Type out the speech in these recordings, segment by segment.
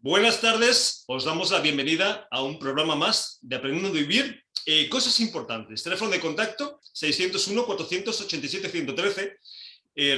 Buenas tardes, os damos la bienvenida a un programa más de Aprendiendo a Vivir. Cosas importantes, teléfono de contacto 601-487-113.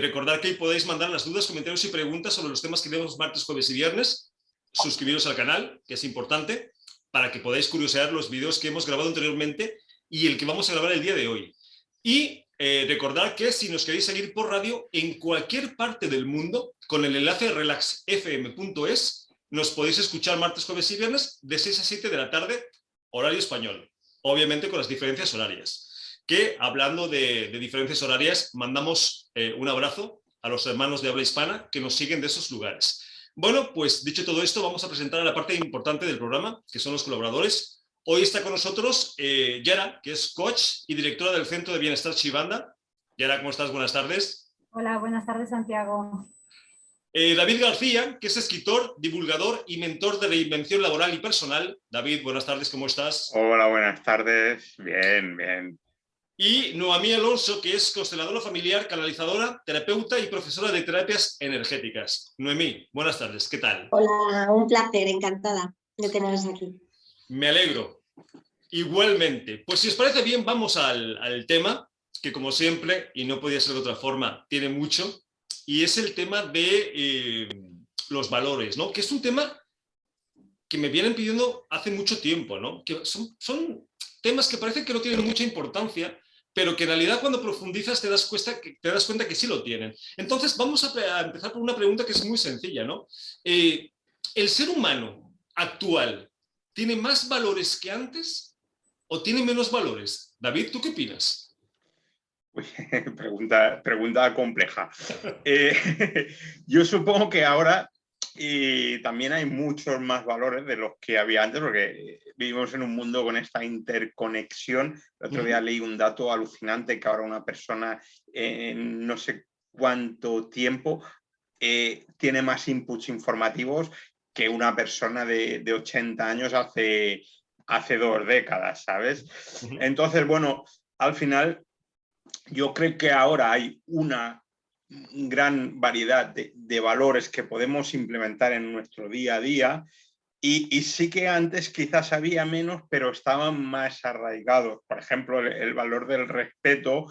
Recordad que podéis mandar las dudas, comentarios y preguntas sobre los temas que vemos martes, jueves y viernes. Suscribiros al canal, que es importante, para que podáis curiosear los vídeos que hemos grabado anteriormente y el que vamos a grabar el día de hoy. Y recordad que si nos queréis seguir por radio en cualquier parte del mundo, con el enlace relaxfm.es, nos podéis escuchar martes, jueves y viernes de 6 a 7 de la tarde, horario español. Obviamente con las diferencias horarias. Que hablando de diferencias horarias, mandamos un abrazo a los hermanos de habla hispana que nos siguen de esos lugares. Bueno, pues dicho todo esto, vamos a presentar a la parte importante del programa, que son los colaboradores. Hoy está con nosotros Yara, que es coach y directora del Centro de Bienestar Shivanda. Yara, ¿cómo estás? Buenas tardes. Hola, buenas tardes, Santiago. David García, que es escritor, divulgador y mentor de reinvención laboral y personal. David, buenas tardes, ¿cómo estás? Hola, buenas tardes. Bien, bien. Y Noemí Alonso, que es consteladora familiar, canalizadora, terapeuta y profesora de terapias energéticas. Noemí, buenas tardes, ¿qué tal? Hola, un placer, encantada de teneros aquí. Me alegro. Igualmente. Pues si os parece bien, vamos al tema, que como siempre, y no podía ser de otra forma, tiene mucho, y es el tema de los valores, ¿no? Que es un tema que me vienen pidiendo hace mucho tiempo, ¿no? Que son temas que parecen que no tienen mucha importancia, pero que en realidad cuando profundizas te das cuenta que sí lo tienen. Entonces vamos a empezar por una pregunta que es muy sencilla, ¿no? ¿El ser humano actual tiene más valores que antes o tiene menos valores? David, ¿tú qué opinas? Pregunta compleja. Yo supongo que ahora también hay muchos más valores de los que había antes, porque vivimos en un mundo con esta interconexión. El otro día leí un dato alucinante, que ahora una persona en no sé cuánto tiempo tiene más inputs informativos que una persona de 80 años hace 2 décadas, ¿sabes? Entonces, bueno, al final yo creo que ahora hay una gran variedad de valores que podemos implementar en nuestro día a día y sí que antes quizás había menos, pero estaban más arraigados. Por ejemplo, el valor del respeto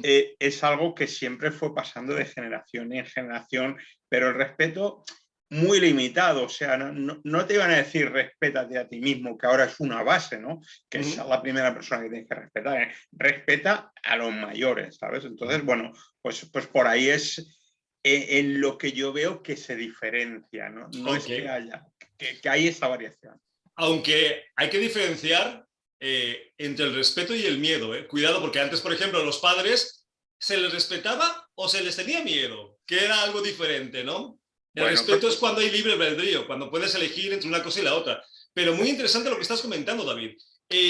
es algo que siempre fue pasando de generación en generación, pero el respeto muy limitado, o sea, no te iban a decir respétate a ti mismo, que ahora es una base, ¿no? Que es la primera persona que tienes que respetar, ¿eh? Respeta a los mayores, ¿sabes? Entonces, bueno, pues por ahí es en lo que yo veo que se diferencia, ¿no? No es que haya, que hay esta variación. Aunque hay que diferenciar entre el respeto y el miedo, ¿eh? Cuidado, porque antes, por ejemplo, a los padres se les respetaba o se les tenía miedo, que era algo diferente, ¿no? El respeto es cuando hay libre albedrío, cuando puedes elegir entre una cosa y la otra. Pero muy interesante lo que estás comentando, David.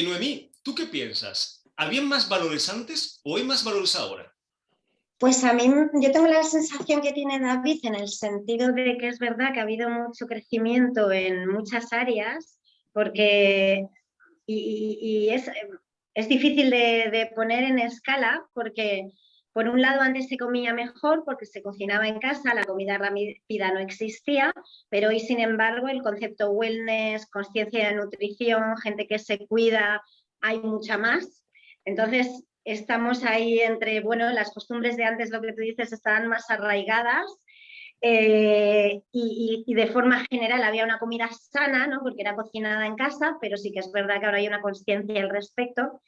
Noemí, ¿tú qué piensas? ¿Había más valores antes o hay más valores ahora? Pues a mí, yo tengo la sensación que tiene David en el sentido de que es verdad que ha habido mucho crecimiento en muchas áreas, porque es difícil de poner en escala, porque por un lado antes se comía mejor porque se cocinaba en casa, la comida rápida no existía, pero hoy sin embargo el concepto wellness, conciencia de nutrición, gente que se cuida, hay mucha más. Entonces estamos ahí entre, bueno, las costumbres de antes, lo que tú dices, estaban más arraigadas. Y de forma general había una comida sana, ¿no? Porque era cocinada en casa, pero sí que es verdad que ahora hay una conciencia al respecto.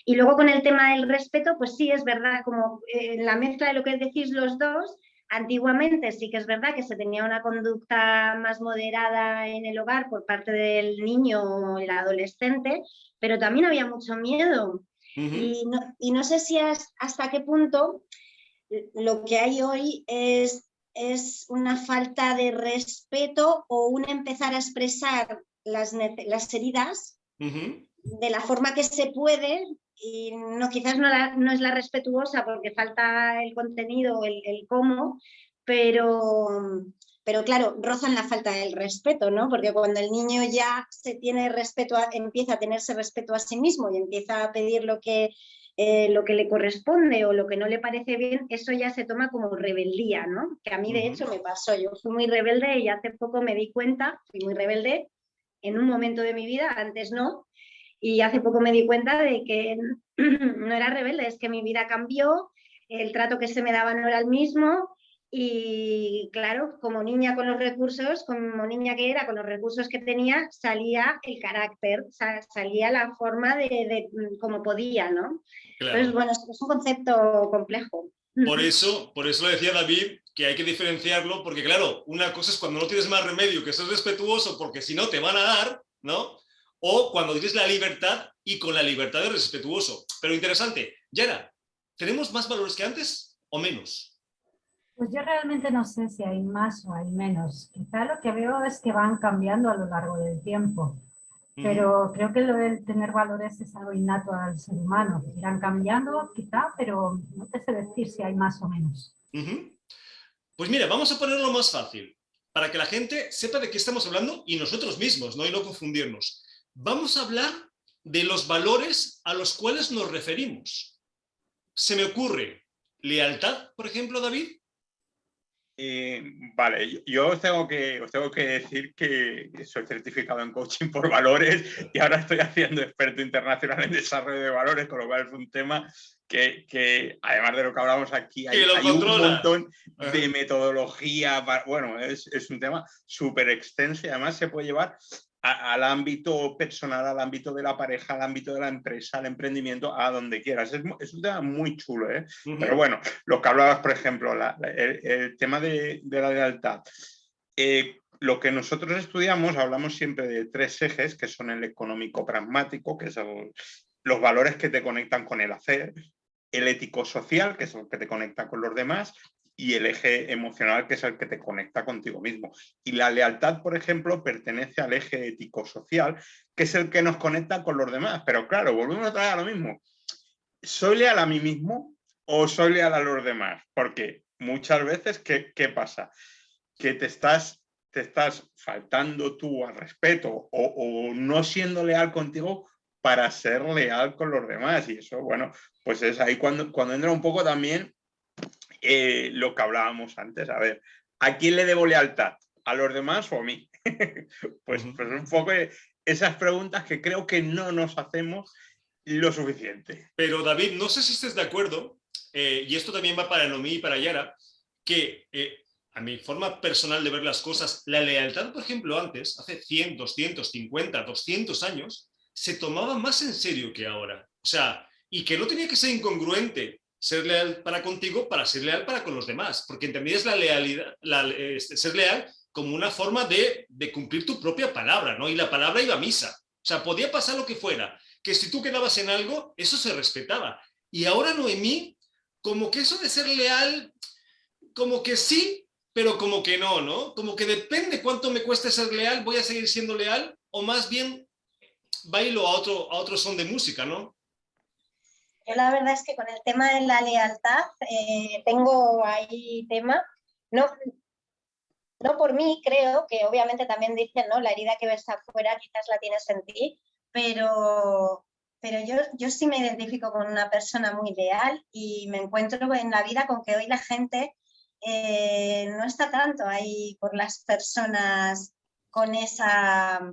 Y luego con el tema del respeto, pues sí es verdad, como la mezcla de lo que decís los dos, antiguamente sí que es verdad que se tenía una conducta más moderada en el hogar por parte del niño o el adolescente, pero también había mucho miedo. Y no sé si hasta qué punto lo que hay hoy es una falta de respeto o un empezar a expresar las heridas de la forma que se puede y quizás no es la respetuosa porque falta el contenido, el cómo, pero claro, rozan la falta del respeto, ¿no? Porque cuando el niño ya se tiene respeto, empieza a tenerse respeto a sí mismo y empieza a pedir lo que lo que le corresponde o lo que no le parece bien, eso ya se toma como rebeldía, ¿no? Que a mí de hecho me pasó, yo fui muy rebelde y hace poco me di cuenta, fui muy rebelde en un momento de mi vida, antes no, y hace poco me di cuenta de que no era rebelde, es que mi vida cambió, el trato que se me daba no era el mismo y claro, como niña con los recursos, como niña que era, con los recursos que tenía, salía el carácter, salía la forma de como podía, ¿no? Claro. Entonces, bueno, es un concepto complejo. Por eso lo decía David, que hay que diferenciarlo, porque claro, una cosa es cuando no tienes más remedio que ser respetuoso, porque si no te van a dar, ¿no? O cuando tienes la libertad y con la libertad de respetuoso. Pero interesante, Yara, ¿tenemos más valores que antes o menos? Pues yo realmente no sé si hay más o hay menos. Quizá lo que veo es que van cambiando a lo largo del tiempo. Pero creo que lo de tener valores es algo innato al ser humano. Irán cambiando quizá, pero no te sé decir si hay más o menos. Pues mira, vamos a ponerlo más fácil, para que la gente sepa de qué estamos hablando y nosotros mismos, ¿no? Y no confundirnos. Vamos a hablar de los valores a los cuales nos referimos. Se me ocurre lealtad, por ejemplo, David. Vale, yo os tengo que decir que soy certificado en coaching por valores y ahora estoy haciendo experto internacional en desarrollo de valores, con lo cual es un tema que además de lo que hablamos aquí, hay un montón de metodología. Bueno, es un tema súper extenso y además se puede llevar al ámbito personal, al ámbito de la pareja, al ámbito de la empresa, al emprendimiento, a donde quieras. Es un tema muy chulo, ¿eh? Pero bueno, lo que hablabas, por ejemplo, el tema de la lealtad. Lo que nosotros estudiamos, hablamos siempre de 3 ejes, que son el económico pragmático, que es los valores que te conectan con el hacer, el ético-social, que es el que te conecta con los demás, y el eje emocional, que es el que te conecta contigo mismo. Y la lealtad, por ejemplo, pertenece al eje ético-social, que es el que nos conecta con los demás. Pero claro, volvemos otra vez a lo mismo. ¿Soy leal a mí mismo o soy leal a los demás? Porque muchas veces, ¿qué pasa? Que te estás faltando tú al respeto o no siendo leal contigo para ser leal con los demás. Y eso, bueno, pues es ahí cuando entra un poco también lo que hablábamos antes. A ver, ¿a quién le debo lealtad? ¿A los demás o a mí? pues un poco esas preguntas que creo que no nos hacemos lo suficiente. Pero David, no sé si estés de acuerdo, y esto también va para Noemí y para Yara, que a mi forma personal de ver las cosas, la lealtad, por ejemplo, antes, hace 100, 200, 50, 200 años, se tomaba más en serio que ahora. O sea, y que no tenía que ser incongruente ser leal para contigo para ser leal para con los demás, porque entendías la lealidad, ser leal como una forma de cumplir tu propia palabra, ¿no? Y la palabra iba a misa. O sea, podía pasar lo que fuera, que si tú quedabas en algo, eso se respetaba. Y ahora, Noemí, como que eso de ser leal, como que sí, pero como que no, ¿no? Como que depende cuánto me cueste ser leal, voy a seguir siendo leal, o más bien bailo a otro son de música, ¿no? Yo la verdad es que con el tema de la lealtad tengo ahí tema, no por mí, creo que obviamente también dicen, ¿no? La herida que ves afuera quizás la tienes en ti, pero yo sí me identifico con una persona muy leal y me encuentro en la vida con que hoy la gente no está tanto ahí por las personas con esa...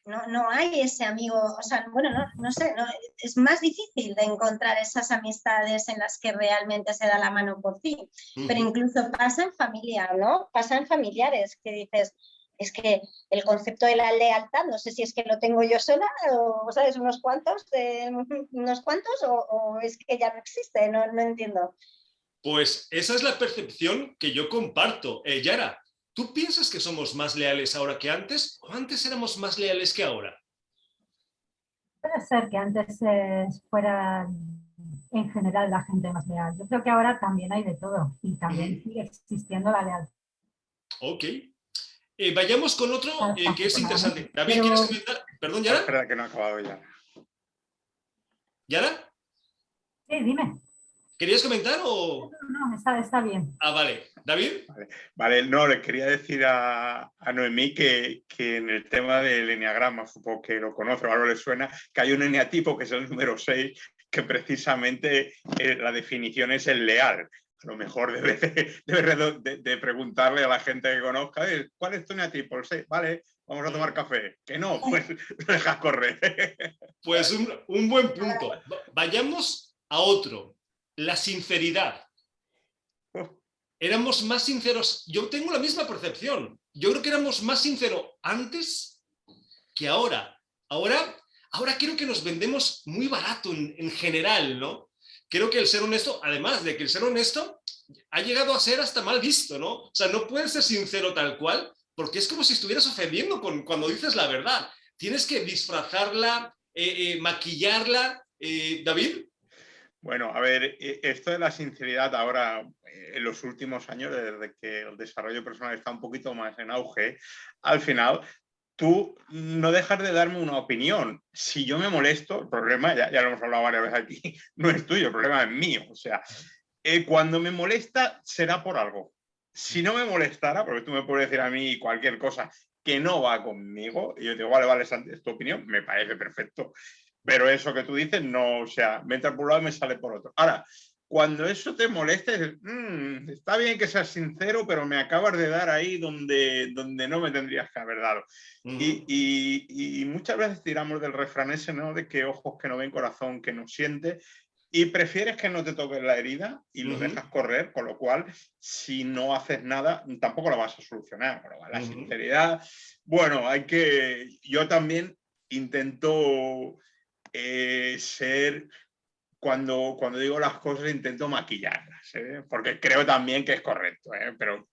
No hay ese amigo, o sea, bueno, no sé, es más difícil de encontrar esas amistades en las que realmente se da la mano por ti, pero incluso pasa en familia, ¿no? Pasa en familiares que dices, es que el concepto de la lealtad, no sé si es que lo tengo yo sola o, ¿sabes? Unos cuantos o es que ya no existe, no entiendo. Pues esa es la percepción que yo comparto. Yara, ¿tú piensas que somos más leales ahora que antes o antes éramos más leales que ahora? Puede ser que antes fuera en general la gente más leal. Yo creo que ahora también hay de todo y también sigue existiendo la lealtad. Ok. Vayamos con otro que es interesante. David, ¿quieres comentar? Perdón, Yara. Espera, que no ha acabado ya. ¿Yara? Sí, dime. ¿Querías comentar o...? No, está bien. Ah, vale. ¿David? Vale, no, le quería decir a Noemí que en el tema del eneagrama, supongo que lo conoce o algo le suena, que hay un eneatipo que es el número 6, que precisamente la definición es el leal. A lo mejor debes de preguntarle a la gente que conozca, ¿cuál es tu neatipo? Pues sí, vale, vamos a tomar café. Que no, pues dejas correr. Pues un buen punto. Vayamos a otro. La sinceridad. Éramos más sinceros. Yo tengo la misma percepción. Yo creo que éramos más sinceros antes que ahora. Ahora creo que nos vendemos muy barato en general, ¿no? Creo que el ser honesto, además de que el ser honesto ha llegado a ser hasta mal visto, ¿no? O sea, no puedes ser sincero tal cual, porque es como si estuvieras ofendiendo cuando dices la verdad. Tienes que disfrazarla, maquillarla. ¿David? Bueno, a ver, esto de la sinceridad ahora, en los últimos años, desde que el desarrollo personal está un poquito más en auge, al final tú no dejas de darme una opinión. Si yo me molesto, el problema, ya lo hemos hablado varias veces aquí, no es tuyo, el problema es mío. O sea, cuando me molesta será por algo. Si no me molestara, porque tú me puedes decir a mí cualquier cosa que no va conmigo, y yo digo, vale, Santi, es tu opinión, me parece perfecto. Pero eso que tú dices, no, o sea, me entra por un lado y me sale por otro. Ahora, cuando eso te molesta, dices, está bien que seas sincero, pero me acabas de dar ahí donde no me tendrías que haber dado. Y muchas veces tiramos del refrán ese, ¿no? De que ojos que no ven, corazón que no siente, y prefieres que no te toques la herida y lo dejas correr, con lo cual, si no haces nada, tampoco la vas a solucionar. Pero la sinceridad, bueno, yo también intento ser... Cuando digo las cosas intento maquillarlas, porque creo también que es correcto,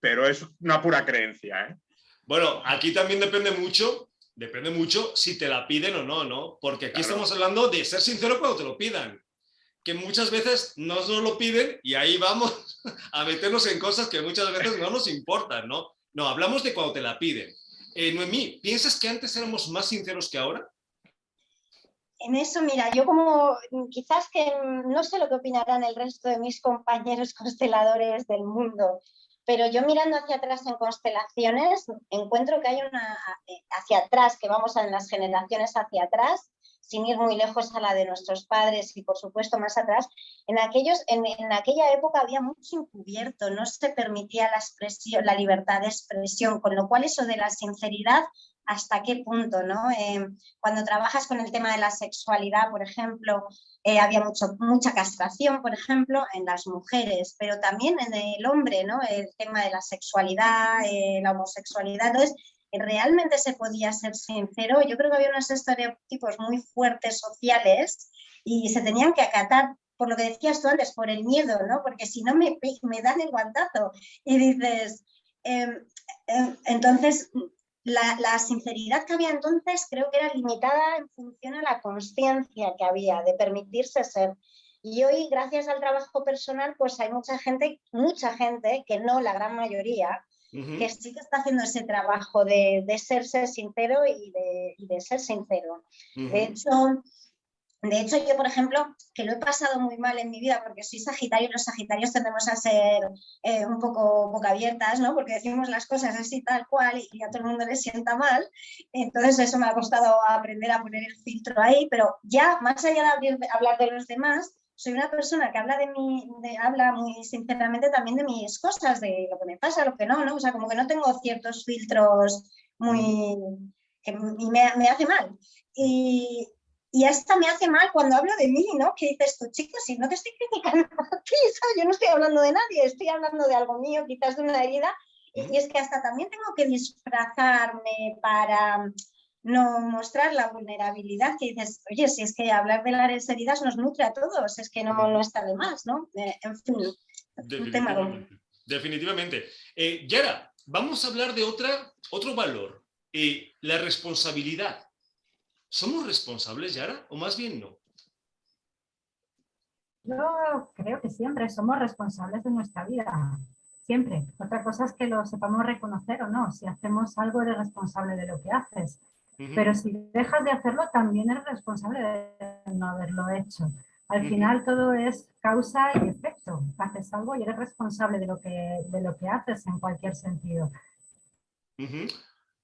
pero es una pura creencia. Bueno, aquí también depende mucho si te la piden o no, ¿no? Porque aquí estamos hablando de ser sincero cuando te lo pidan, que muchas veces no nos lo piden y ahí vamos a meternos en cosas que muchas veces no nos importan, ¿no? No, hablamos de cuando te la piden. Noemí, ¿piensas que antes éramos más sinceros que ahora? En eso, mira, yo como quizás que no sé lo que opinarán el resto de mis compañeros consteladores del mundo, pero yo mirando hacia atrás en constelaciones encuentro que hay hacia atrás, que vamos en las generaciones hacia atrás, sin ir muy lejos a la de nuestros padres y por supuesto más atrás, en aquella época había mucho encubierto, no se permitía la libertad de expresión, con lo cual eso de la sinceridad, ¿hasta qué punto, no? Cuando trabajas con el tema de la sexualidad, por ejemplo, había mucha castración, por ejemplo, en las mujeres, pero también en el hombre, ¿no? El tema de la sexualidad, la homosexualidad. Entonces, realmente se podía ser sincero. Yo creo que había unos estereotipos muy fuertes sociales y se tenían que acatar, por lo que decías tú antes, por el miedo, ¿no? Porque si no me dan el guantazo y dices... entonces... La sinceridad que había entonces creo que era limitada en función a la consciencia que había de permitirse ser. Y hoy, gracias al trabajo personal, pues hay mucha gente que no, la gran mayoría, que sí que está haciendo ese trabajo de serse sincero y de ser sincero. De hecho, yo, por ejemplo, que lo he pasado muy mal en mi vida porque soy Sagitario y los Sagitarios tendemos a ser un poco boca abiertas, ¿no? Porque decimos las cosas así tal cual y a todo el mundo le sienta mal. Entonces eso me ha costado aprender a poner el filtro ahí, pero ya más allá de hablar de los demás, soy una persona que habla habla muy sinceramente también de mis cosas, de lo que me pasa, lo que no, ¿no? O sea, como que no tengo ciertos filtros que me hace mal. Y hasta me hace mal cuando hablo de mí, ¿no? Que dices tú, chicos, si no te estoy criticando a ti, ¿sabes? Yo no estoy hablando de nadie, estoy hablando de algo mío, quizás de una herida. Y es que hasta también tengo que disfrazarme para no mostrar la vulnerabilidad, que dices, oye, si es que hablar de las heridas nos nutre a todos, es que no está de más, ¿no? En fin, un tema. Definitivamente. Yara, vamos a hablar de otro valor, la responsabilidad. ¿Somos responsables, Yara? ¿O más bien no? Yo creo que siempre somos responsables de nuestra vida. Siempre. Otra cosa es que lo sepamos reconocer o no. Si hacemos algo, eres responsable de lo que haces. Pero si dejas de hacerlo, también eres responsable de no haberlo hecho. Al final todo es causa y efecto. Haces algo y eres responsable de lo que haces en cualquier sentido.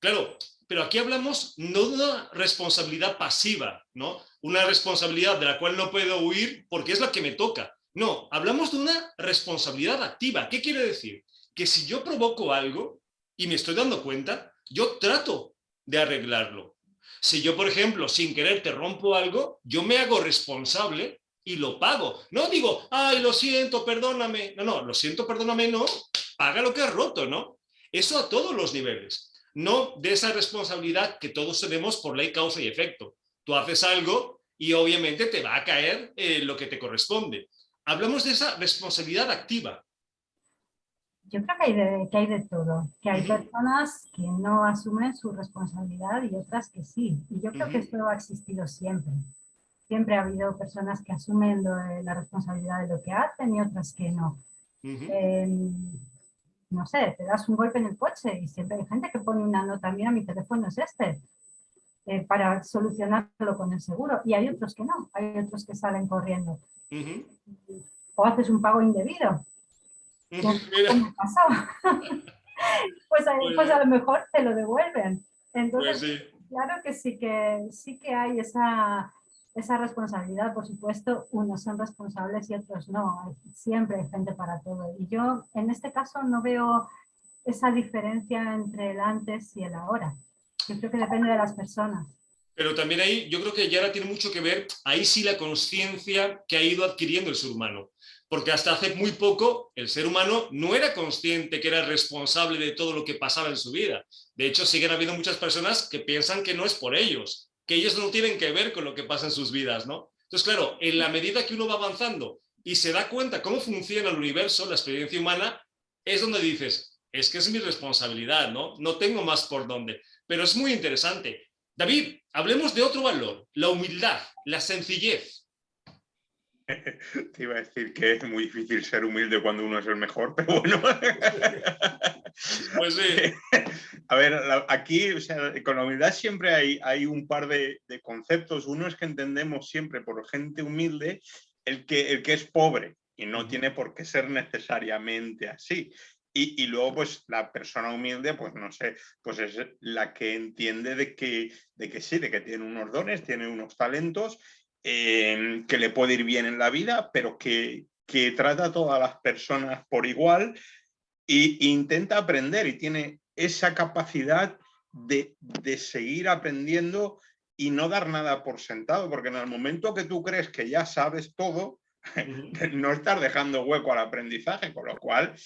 Claro, pero aquí hablamos no de una responsabilidad pasiva, ¿no? Una responsabilidad de la cual no puedo huir porque es la que me toca. No, hablamos de una responsabilidad activa. ¿Qué quiere decir? Que si yo provoco algo y me estoy dando cuenta, yo trato de arreglarlo. Si yo, por ejemplo, sin querer te rompo algo, yo me hago responsable y lo pago. No digo, ay, lo siento, perdóname. No, lo siento, perdóname, no. Paga lo que has roto, ¿no? Eso a todos los niveles. No de esa responsabilidad que todos tenemos por ley, causa y efecto. Tú haces algo y obviamente te va a caer lo que te corresponde. Hablamos de esa responsabilidad activa. Yo creo que hay de todo, que hay personas que no asumen su responsabilidad y otras que sí. Y yo creo que esto ha existido siempre. Siempre ha habido personas que asumen la responsabilidad de lo que hacen y otras que no. No sé, te das un golpe en el coche y siempre hay gente que pone una nota, mira, mi teléfono es este, para solucionarlo con el seguro. Y hay otros que no, hay otros que salen corriendo. O haces un pago indebido. ¿Cómo pasó? pues a lo mejor te lo devuelven. Entonces, pues sí. Claro que sí que hay esa responsabilidad, por supuesto, unos son responsables y otros no. Siempre hay gente para todo. Y yo en este caso no veo esa diferencia entre el antes y el ahora. Yo creo que depende de las personas. Pero también ahí yo creo que ya ahora tiene mucho que ver, ahí sí la conciencia que ha ido adquiriendo el ser humano. Porque hasta hace muy poco el ser humano no era consciente que era responsable de todo lo que pasaba en su vida. De hecho, siguen habiendo muchas personas que piensan que no es por ellos, que ellos no tienen que ver con lo que pasa en sus vidas, ¿no? Entonces, claro, en la medida que uno va avanzando y se da cuenta cómo funciona el universo, la experiencia humana, es donde dices, es que es mi responsabilidad, ¿no? No tengo más por dónde. Pero es muy interesante. David, hablemos de otro valor, la humildad, la sencillez. Te iba a decir que es muy difícil ser humilde cuando uno es el mejor, pero bueno. Pues sí. A ver, aquí, o sea, con la humildad siempre hay un par de conceptos. Uno es que entendemos siempre por gente humilde el que es pobre y no tiene por qué ser necesariamente así. Y luego, pues, la persona humilde, pues, no sé, pues es la que entiende de que sí, de que tiene unos dones, tiene unos talentos, que le puede ir bien en la vida, pero que trata a todas las personas por igual e intenta aprender y tiene esa capacidad de seguir aprendiendo y no dar nada por sentado, porque en el momento que tú crees que ya sabes todo, no estás dejando hueco al aprendizaje, con lo cual,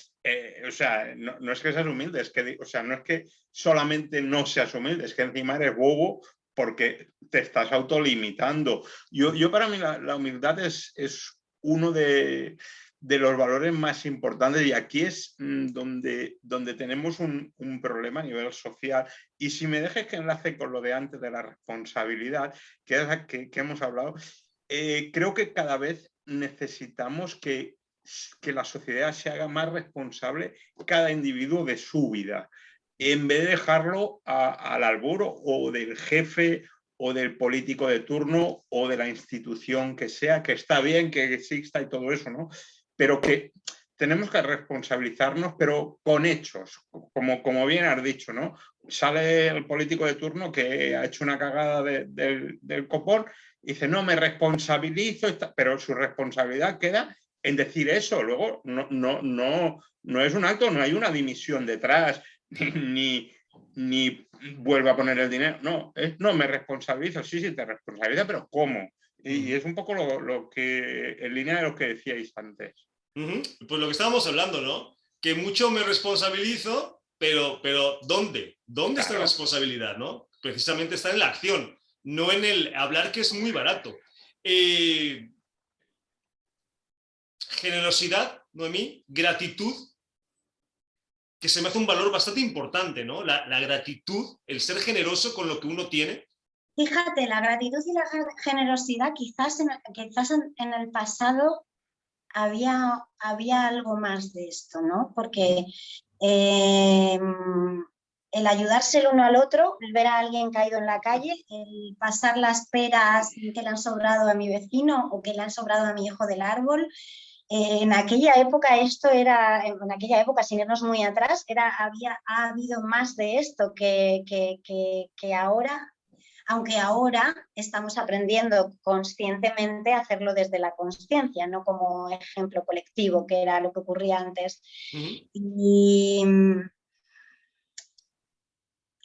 o sea, no es que seas humilde, es que, o sea, no es que solamente no seas humilde, es que encima eres bobo porque te estás autolimitando. Yo para mí la humildad es uno de los valores más importantes y aquí es donde tenemos un problema a nivel social. Y si me dejes que enlace con lo de antes de la responsabilidad, que es la que hemos hablado, creo que cada vez necesitamos que la sociedad se haga más responsable cada individuo de su vida, en vez de dejarlo al albur o del jefe o del político de turno o de la institución que sea, que está bien que exista y todo eso, ¿no? Pero que tenemos que responsabilizarnos, pero con hechos, como bien has dicho, ¿no? Sale el político de turno que ha hecho una cagada del copón y dice, no, me responsabilizo, pero su responsabilidad queda en decir eso. Luego no es un acto, no hay una dimisión detrás, ni vuelve a poner el dinero. No, me responsabilizo. Sí, te responsabiliza, pero ¿cómo? Y es un poco lo que, en línea de lo que decíais antes. Pues lo que estábamos hablando, ¿no? Que mucho me responsabilizo, pero ¿dónde? ¿Dónde está la responsabilidad, no? Precisamente está en la acción, no en el hablar, que es muy barato. Generosidad, Noemí, gratitud, que se me hace un valor bastante importante, ¿no? La gratitud, el ser generoso con lo que uno tiene. Fíjate, la gratitud y la generosidad quizás en el pasado había algo más de esto, ¿no? Porque el ayudarse el uno al otro, el ver a alguien caído en la calle, el pasar las peras que le han sobrado a mi vecino o que le han sobrado a mi hijo del árbol, En aquella época en aquella época, sin irnos muy atrás, ha habido más de esto que ahora, aunque ahora estamos aprendiendo conscientemente a hacerlo desde la consciencia, no como ejemplo colectivo, que era lo que ocurría antes. Y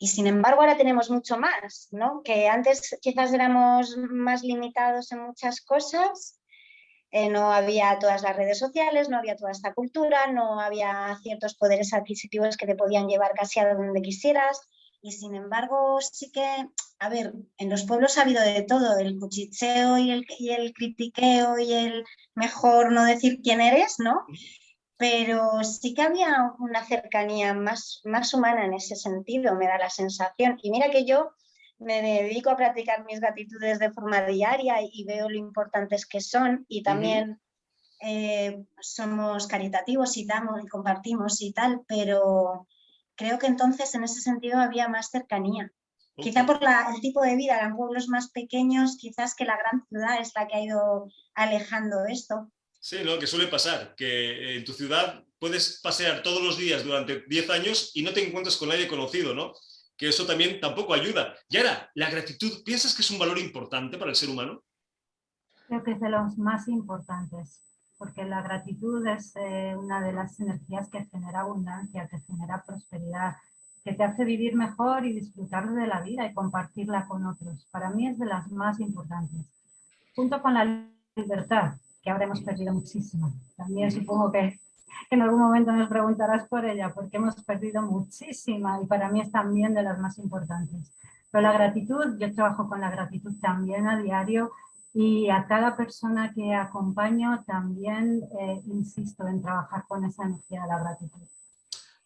sin embargo ahora tenemos mucho más, ¿no? Que antes quizás éramos más limitados en muchas cosas. No había todas las redes sociales, no había toda esta cultura, no había ciertos poderes adquisitivos que te podían llevar casi a donde quisieras. Y sin embargo, sí que, a ver, en los pueblos ha habido de todo, el cuchicheo y el critiqueo y el mejor no decir quién eres, ¿no? Pero sí que había una cercanía más humana en ese sentido, me da la sensación. Y mira que yo me dedico a practicar mis gratitudes de forma diaria y veo lo importantes que son, y también somos caritativos y damos y compartimos y tal, pero creo que entonces en ese sentido había más cercanía. Quizá por el tipo de vida, eran pueblos más pequeños, quizás que la gran ciudad es la que ha ido alejando esto. Sí, ¿no? Que suele pasar, que en tu ciudad puedes pasear todos los días durante 10 años y no te encuentras con nadie conocido, ¿no? Que eso también tampoco ayuda. Y ahora, la gratitud, ¿piensas que es un valor importante para el ser humano? Creo que es de los más importantes, porque la gratitud es una de las energías que genera abundancia, que genera prosperidad, que te hace vivir mejor y disfrutar de la vida y compartirla con otros. Para mí es de las más importantes. Junto con la libertad, que ahora hemos perdido muchísimo. También supongo que en algún momento nos preguntarás por ella, porque hemos perdido muchísima y para mí es también de las más importantes. Pero la gratitud, yo trabajo con la gratitud también a diario y a cada persona que acompaño también insisto en trabajar con esa energía de la gratitud.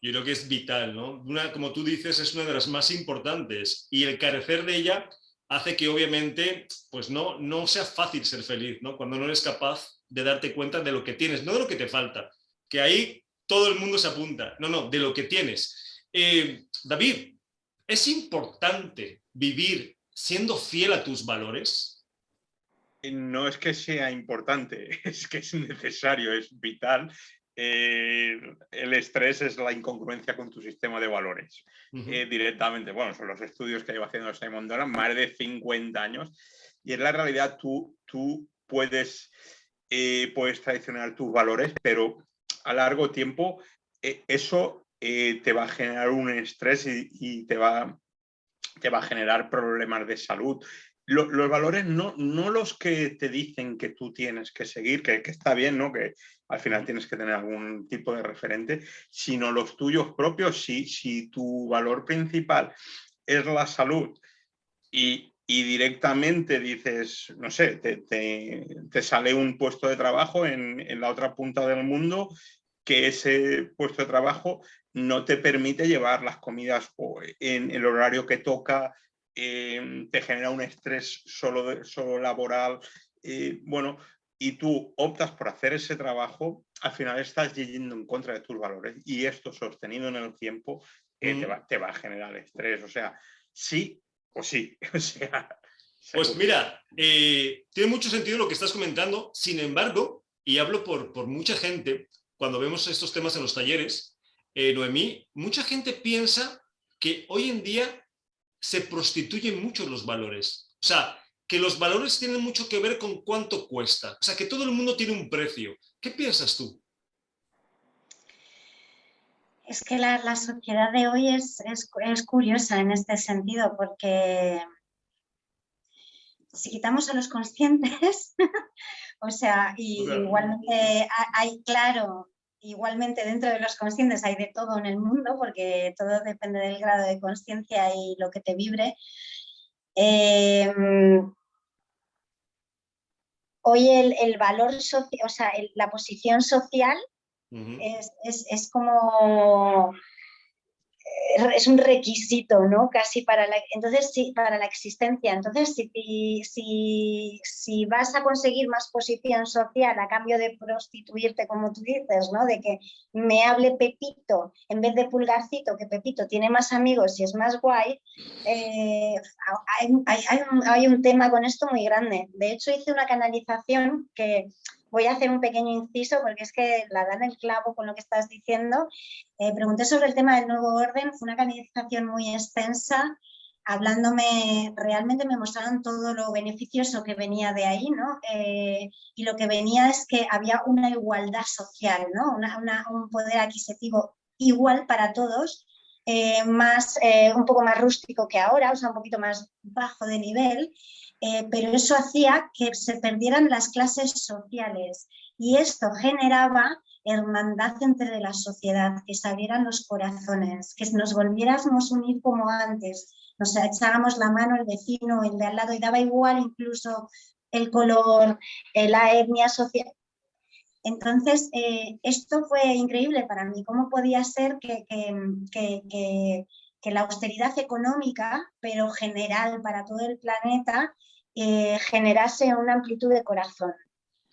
Yo creo que es vital, ¿no? Como tú dices, es una de las más importantes y el carecer de ella hace que obviamente pues no sea fácil ser feliz, ¿no? Cuando no eres capaz de darte cuenta de lo que tienes, no de lo que te falta, que ahí todo el mundo se apunta, no, de lo que tienes. David, ¿es importante vivir siendo fiel a tus valores? No es que sea importante, es que es necesario, es vital. El estrés es la incongruencia con tu sistema de valores. Directamente, bueno, son los estudios que lleva haciendo Simon Doran, más de 50 años, y en la realidad tú puedes traicionar tus valores, pero a largo tiempo eso te va a generar un estrés y te va a generar problemas de salud. Los valores no los que te dicen que tú tienes que seguir, que está bien, ¿no? Que al final tienes que tener algún tipo de referente, sino los tuyos propios. Si tu valor principal es la salud y directamente dices, no sé, te sale un puesto de trabajo en la otra punta del mundo, que ese puesto de trabajo no te permite llevar las comidas en el horario que toca, te genera un estrés solo laboral, bueno, y tú optas por hacer ese trabajo, al final estás yendo en contra de tus valores y esto sostenido en el tiempo te va a generar estrés, o sea, sí o sí, o sea... Pues mira, tiene mucho sentido lo que estás comentando, sin embargo, y hablo por mucha gente, cuando vemos estos temas en los talleres, Noemí, mucha gente piensa que hoy en día se prostituyen mucho los valores. O sea, que los valores tienen mucho que ver con cuánto cuesta. O sea, que todo el mundo tiene un precio. ¿Qué piensas tú? Es que la sociedad de hoy es curiosa en este sentido, porque si quitamos a los conscientes, o sea, igualmente hay, claro, igualmente dentro de los conscientes hay de todo en el mundo, porque todo depende del grado de conciencia y lo que te vibre. Hoy el valor social, o sea, la posición social es como... es un requisito, ¿no? Casi para la, entonces, sí, para la existencia. Entonces, si vas a conseguir más posición social a cambio de prostituirte, como tú dices, ¿no? De que me hable Pepito en vez de Pulgarcito, que Pepito tiene más amigos y es más guay, hay un tema con esto muy grande. De hecho, hice una canalización que, voy a hacer un pequeño inciso porque es que la dan el clavo con lo que estás diciendo. Pregunté sobre el tema del nuevo orden, fue una canalización muy extensa, hablándome, realmente me mostraron todo lo beneficioso que venía de ahí, ¿no? Y lo que venía es que había una igualdad social, ¿no? Un poder adquisitivo igual para todos, un poco más rústico que ahora, o sea, un poquito más bajo de nivel, pero eso hacía que se perdieran las clases sociales y esto generaba hermandad entre la sociedad, que se abrieran los corazones, que nos volviéramos a unir como antes, nos echábamos la mano el vecino, el de al lado, y daba igual incluso el color, la etnia social. Entonces, esto fue increíble para mí. ¿Cómo podía ser que la austeridad económica, pero general para todo el planeta, generase una amplitud de corazón?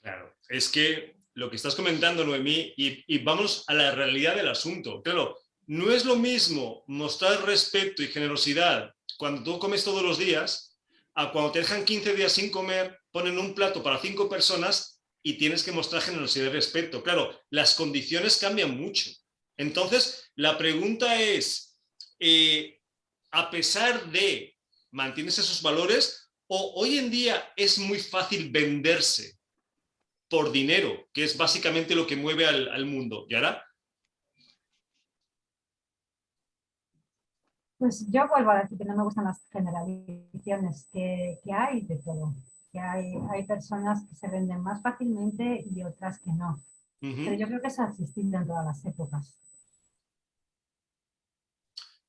Claro, es que lo que estás comentando, Noemí, y vamos a la realidad del asunto. Claro, no es lo mismo mostrar respeto y generosidad cuando tú comes todos los días a cuando te dejan 15 días sin comer, ponen un plato para 5 personas y tienes que mostrar generosidad y respeto. Claro, las condiciones cambian mucho. Entonces, la pregunta es, a pesar de, ¿mantienes esos valores? ¿O hoy en día es muy fácil venderse por dinero, que es básicamente lo que mueve al mundo? ¿Yara? Pues yo vuelvo a decir que no me gustan las generalizaciones, que hay de todo. Que hay personas que se venden más fácilmente y otras que no. Pero yo creo que eso ha existido en todas las épocas.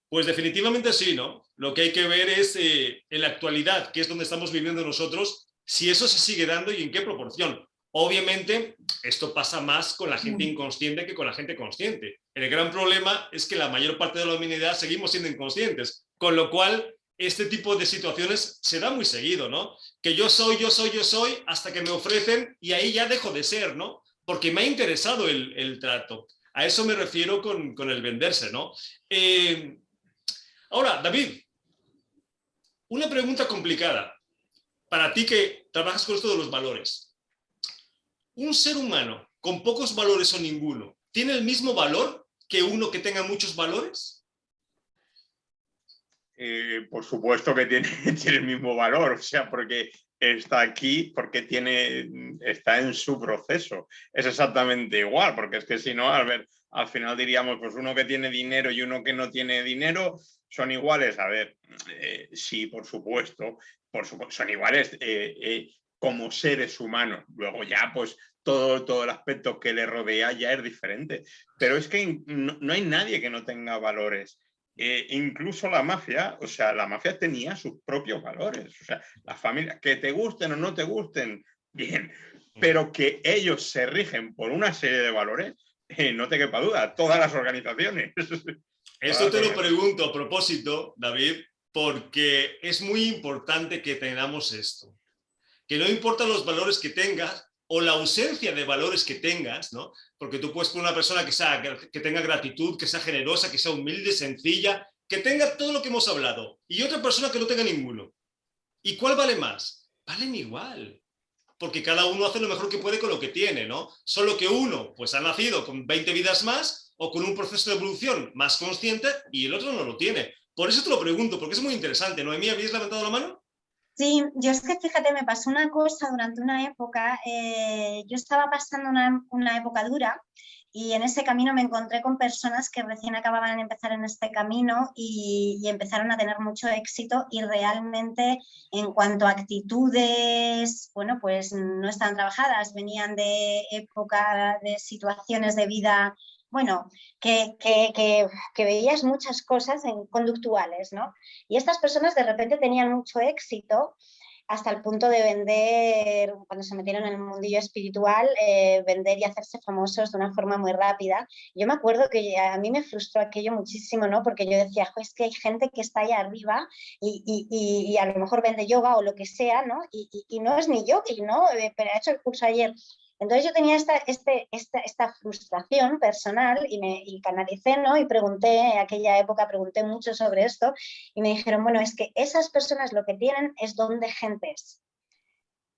Pues definitivamente sí, ¿no? Lo que hay que ver es en la actualidad, que es donde estamos viviendo nosotros, si eso se sigue dando y en qué proporción. Obviamente, esto pasa más con la gente inconsciente que con la gente consciente. El gran problema es que la mayor parte de la humanidad seguimos siendo inconscientes, con lo cual este tipo de situaciones se da muy seguido, ¿no? Que yo soy, hasta que me ofrecen y ahí ya dejo de ser, ¿no? Porque me ha interesado el trato. A eso me refiero con el venderse, ¿no? Ahora, David, una pregunta complicada. Para ti que trabajas con esto de los valores. ¿Un ser humano con pocos valores o ninguno tiene el mismo valor que uno que tenga muchos valores? Por supuesto que tiene el mismo valor, o sea, porque está aquí, porque está en su proceso. Es exactamente igual, porque es que si no, al final diríamos, pues uno que tiene dinero y uno que no tiene dinero son iguales. A ver, sí, por supuesto, son iguales como seres humanos. Luego ya, pues todo el aspecto que le rodea ya es diferente. Pero es que no hay nadie que no tenga valores. Incluso la mafia, o sea, la mafia tenía sus propios valores, o sea, la familia, que te gusten o no te gusten, bien, pero que ellos se rigen por una serie de valores, no te quepa duda, todas las organizaciones. Esto te lo pregunto a propósito, David, porque es muy importante que tengamos esto, que no importan los valores que tengas o la ausencia de valores que tengas, ¿no? Porque tú puedes poner una persona que tenga gratitud, que sea generosa, que sea humilde, sencilla, que tenga todo lo que hemos hablado, y otra persona que no tenga ninguno. ¿Y cuál vale más? Valen igual, porque cada uno hace lo mejor que puede con lo que tiene, ¿no? Solo que uno pues ha nacido con 20 vidas más o con un proceso de evolución más consciente y el otro no lo tiene. Por eso te lo pregunto, porque es muy interesante. Noemí, ¿habías levantado la mano? Sí, yo es que fíjate, me pasó una cosa durante una época, yo estaba pasando una época dura y en ese camino me encontré con personas que recién acababan de empezar en este camino y empezaron a tener mucho éxito y realmente en cuanto a actitudes, bueno, pues no estaban trabajadas, venían de época, de situaciones de vida, bueno, que veías muchas cosas conductuales, ¿no? Y estas personas de repente tenían mucho éxito hasta el punto de vender, cuando se metieron en el mundillo espiritual, vender y hacerse famosos de una forma muy rápida. Yo me acuerdo que a mí me frustró aquello muchísimo, ¿no? Porque yo decía, es que hay gente que está allá arriba y a lo mejor vende yoga o lo que sea, ¿no? Y no es ni yogi, ¿no? Pero he hecho el curso ayer. Entonces yo tenía esta frustración personal y canalicé, ¿no? Y pregunté, en aquella época pregunté mucho sobre esto y me dijeron, bueno, es que esas personas lo que tienen es don de gentes.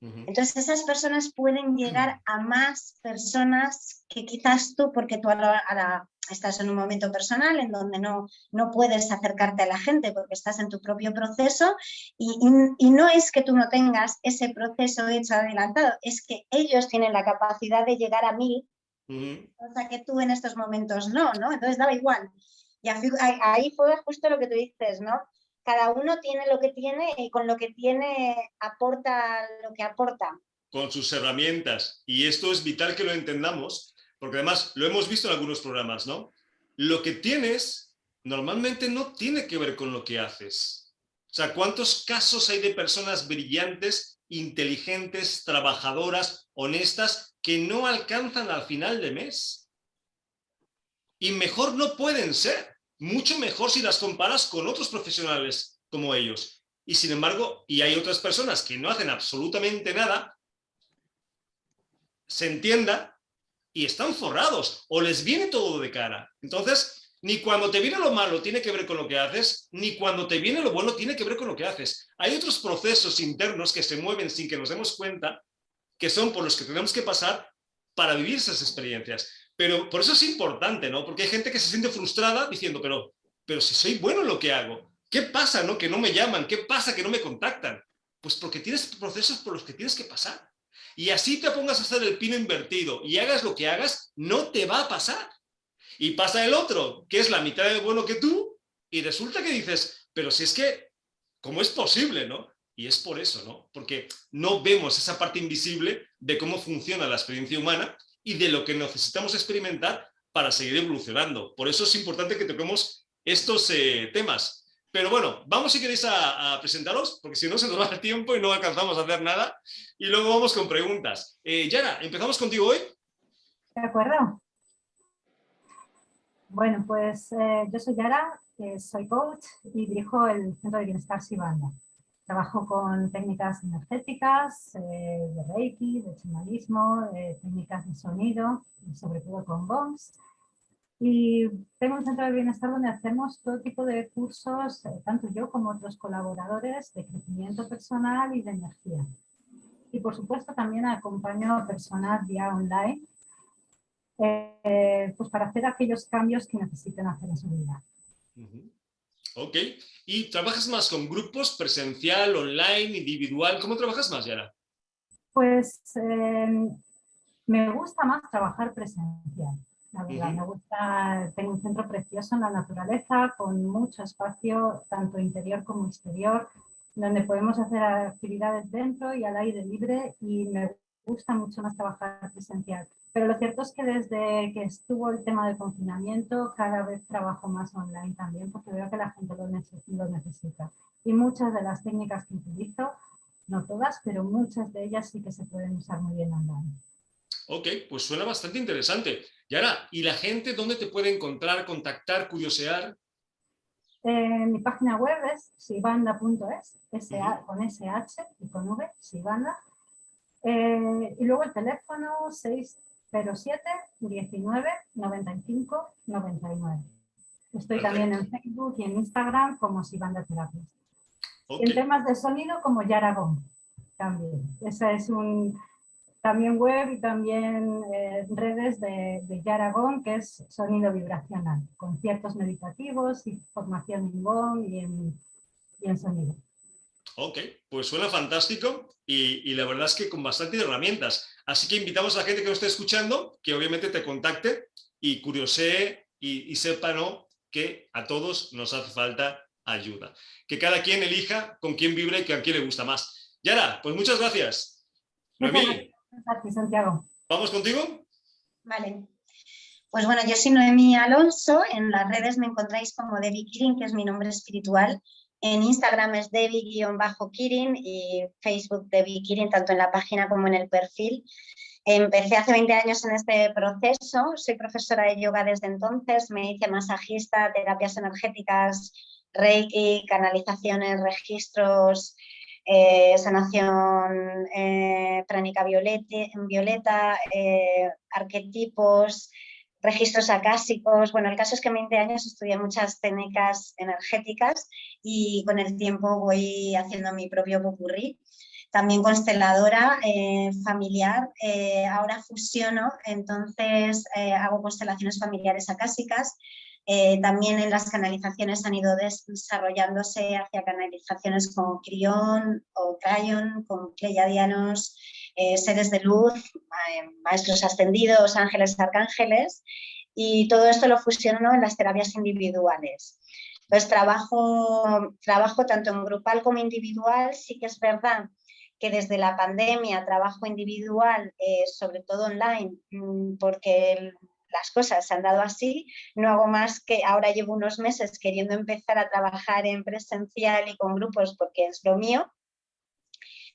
Entonces esas personas pueden llegar a más personas que quizás tú, porque tú ahora estás en un momento personal en donde no puedes acercarte a la gente porque estás en tu propio proceso y no es que tú no tengas ese proceso hecho adelantado, es que ellos tienen la capacidad de llegar a 1000, cosa que tú en estos momentos no, entonces daba igual. Y ahí fue justo lo que tú dices, ¿no? Cada uno tiene lo que tiene y con lo que tiene aporta lo que aporta. Con sus herramientas. Y esto es vital que lo entendamos, porque además lo hemos visto en algunos programas, ¿no? Lo que tienes normalmente no tiene que ver con lo que haces. O sea, ¿cuántos casos hay de personas brillantes, inteligentes, trabajadoras, honestas, que no alcanzan al final de mes? Y mejor no pueden ser. Mucho mejor si las comparas con otros profesionales como ellos. Y sin embargo, y hay otras personas que no hacen absolutamente nada, se entienda, y están forrados, o les viene todo de cara. Entonces, ni cuando te viene lo malo tiene que ver con lo que haces, ni cuando te viene lo bueno tiene que ver con lo que haces. Hay otros procesos internos que se mueven sin que nos demos cuenta, que son por los que tenemos que pasar para vivir esas experiencias. Pero por eso es importante, ¿no? Porque hay gente que se siente frustrada diciendo, pero si soy bueno en lo que hago, ¿qué pasa, no? Que no me llaman, ¿qué pasa que no me contactan? Pues porque tienes procesos por los que tienes que pasar. Y así te pongas a hacer el pino invertido y hagas lo que hagas, no te va a pasar. Y pasa el otro, que es la mitad de bueno que tú, y resulta que dices, pero si es que, ¿cómo es posible, no? Y es por eso, ¿no? Porque no vemos esa parte invisible de cómo funciona la experiencia humana y de lo que necesitamos experimentar para seguir evolucionando. Por eso es importante que toquemos estos temas. Pero bueno, vamos si queréis a presentaros, porque si no se nos va el tiempo y no alcanzamos a hacer nada. Y luego vamos con preguntas. Yara, empezamos contigo hoy. De acuerdo. Bueno, pues yo soy Yara, soy coach y dirijo el Centro de Bienestar Sivanda. Trabajo con técnicas energéticas, de Reiki, de chamanismo, técnicas de sonido, y sobre todo con gongs. Y tengo un centro de bienestar donde hacemos todo tipo de cursos, tanto yo como otros colaboradores, de crecimiento personal y de energía. Y por supuesto también acompaño a personas vía online, pues para hacer aquellos cambios que necesiten hacer en su vida. Ok. ¿Y trabajas más con grupos, presencial, online, individual? ¿Cómo trabajas más, Yara? Pues me gusta más trabajar presencial. La verdad, me gusta, tengo un centro precioso en la naturaleza, con mucho espacio, tanto interior como exterior, donde podemos hacer actividades dentro y al aire libre, y me gusta mucho más trabajar presencial. Pero lo cierto es que desde que estuvo el tema del confinamiento, cada vez trabajo más online también, porque veo que la gente lo necesita. Y muchas de las técnicas que utilizo, no todas, pero muchas de ellas sí que se pueden usar muy bien online. Ok, pues suena bastante interesante. Yara, ¿y la gente dónde te puede encontrar, contactar, curiosear? Mi página web es sivanda.es, con SH y con V, Sivanda. Y luego el teléfono 607 19 95 99. Estoy Perfecto. también en Facebook y en Instagram como Sivanda Terapias. Ok. Y en temas de sonido como Yara Gong también. Esa es también web y también redes de Yara Gong, que es sonido vibracional, conciertos meditativos y formación en gong y en sonido. Ok, pues suena fantástico y la verdad es que con bastantes herramientas. Así que invitamos a la gente que nos esté escuchando que obviamente te contacte y curiosee y sepa, ¿no?, que a todos nos hace falta ayuda. Que cada quien elija con quién vibra y con quién le gusta más. Yara, pues muchas gracias. Noemí, Gracias, Santiago. ¿vamos contigo? Vale. Pues bueno, yo soy Noemí Alonso. En las redes me encontráis como Debbie Kirin, que es mi nombre espiritual. En Instagram es Debbie-Kirin y Facebook Debbie Kirin, tanto en la página como en el perfil. Empecé hace 20 años en este proceso, soy profesora de yoga desde entonces, me hice masajista, terapias energéticas, reiki, canalizaciones, registros, sanación pránica violeta, arquetipos, registros acásicos. Bueno, el caso es que en 20 años estudié muchas técnicas energéticas y con el tiempo voy haciendo mi propio popurrí. También consteladora familiar, ahora fusiono, entonces hago constelaciones familiares acásicas. También en las canalizaciones han ido desarrollándose hacia canalizaciones con Crión o Crayon, con Pleiadianos, seres de luz, maestros ascendidos, ángeles, arcángeles, y todo esto lo fusiono en las terapias individuales. Entonces trabajo tanto en grupal como individual. Sí que es verdad que desde la pandemia trabajo individual, sobre todo online, porque las cosas se han dado así. No hago más que, ahora llevo unos meses queriendo empezar a trabajar en presencial y con grupos porque es lo mío,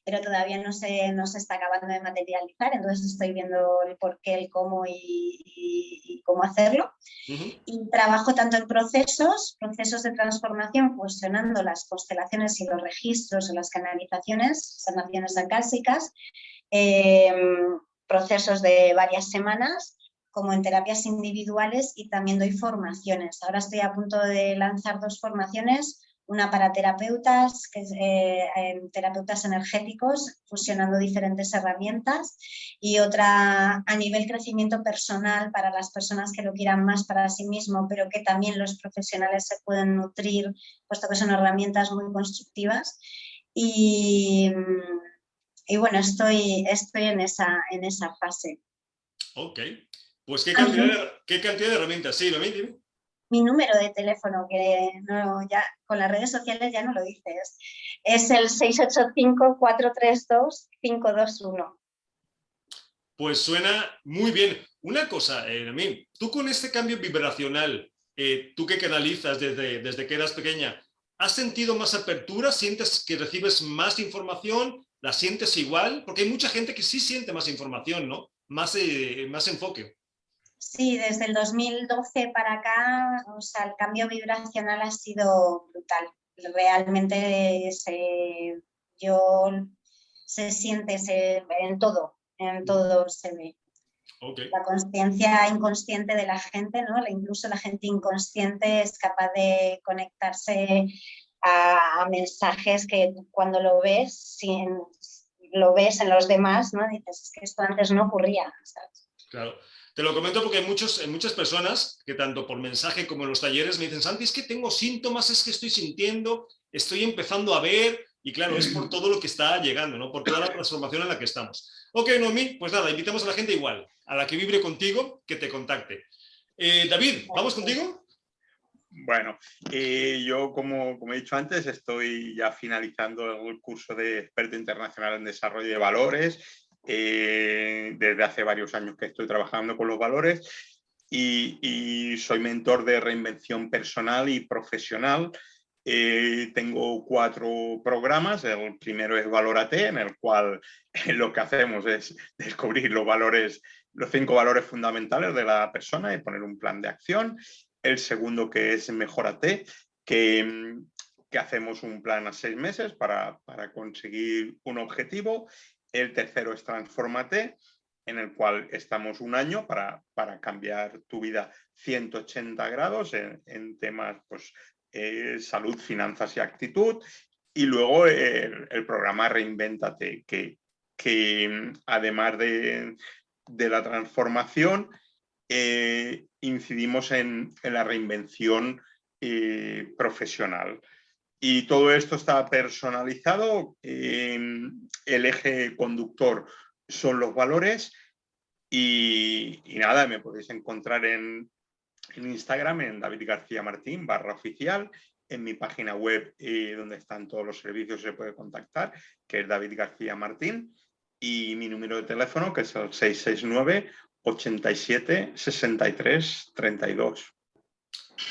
pero todavía no se está acabando de materializar, entonces estoy viendo el por qué, el cómo y cómo hacerlo. Y trabajo tanto en procesos de transformación, fusionando las constelaciones y los registros o las canalizaciones, sanaciones acásicas, procesos de varias semanas, como en terapias individuales, y también doy formaciones. Ahora estoy a punto de lanzar 2 formaciones, una para terapeutas, que es, terapeutas energéticos, fusionando diferentes herramientas, y otra a nivel crecimiento personal para las personas que lo quieran más para sí mismo, pero que también los profesionales se pueden nutrir, puesto que son herramientas muy constructivas. Y bueno, estoy en esa fase. Ok, pues qué cantidad de herramientas. Sí, dime. Mi número de teléfono, que no, ya con las redes sociales ya no lo dices, es el 685-432-521. Pues suena muy bien. Una cosa, Noemí, tú con este cambio vibracional, tú que canalizas desde que eras pequeña, ¿has sentido más apertura? ¿Sientes que recibes más información? ¿La sientes igual? Porque hay mucha gente que sí siente más información, ¿no? Más enfoque. Sí, desde el 2012 para acá, o sea, el cambio vibracional ha sido brutal. Realmente se siente en todo se ve. Okay. La consciencia inconsciente de la gente, ¿no? Incluso la gente inconsciente es capaz de conectarse a mensajes que cuando lo ves en los demás, ¿no? Dices, es que esto antes no ocurría, ¿sabes? Claro. Te lo comento porque hay muchas personas que tanto por mensaje como en los talleres me dicen, Santi, es que tengo síntomas, es que estoy sintiendo, estoy empezando a ver, y claro, es por todo lo que está llegando, ¿no? Por toda la transformación en la que estamos. Ok, Noemí, pues nada, invitamos a la gente igual, a la que vibre contigo, que te contacte. David, ¿vamos contigo? Bueno, yo como he dicho antes, estoy ya finalizando el curso de experto internacional en desarrollo de valores. Desde hace varios años que estoy trabajando con los valores y soy mentor de reinvención personal y profesional. Tengo 4 programas. El primero es Valórate, en el cual lo que hacemos es descubrir los 5 valores fundamentales de la persona y poner un plan de acción. El segundo, que es Mejórate, que hacemos un plan a 6 meses para conseguir un objetivo. El tercero es Transfórmate, en el cual estamos un año para cambiar tu vida 180 grados en temas, pues, salud, finanzas y actitud. Y luego el programa Reinvéntate, que además de la transformación, incidimos en la reinvención profesional. Y todo esto está personalizado. El eje conductor son los valores. Y nada, me podéis encontrar en Instagram, en David García Martín /oficial, en mi página web donde están todos los servicios, se puede contactar, que es David García Martín, y mi número de teléfono, que es el 669 87 63 32.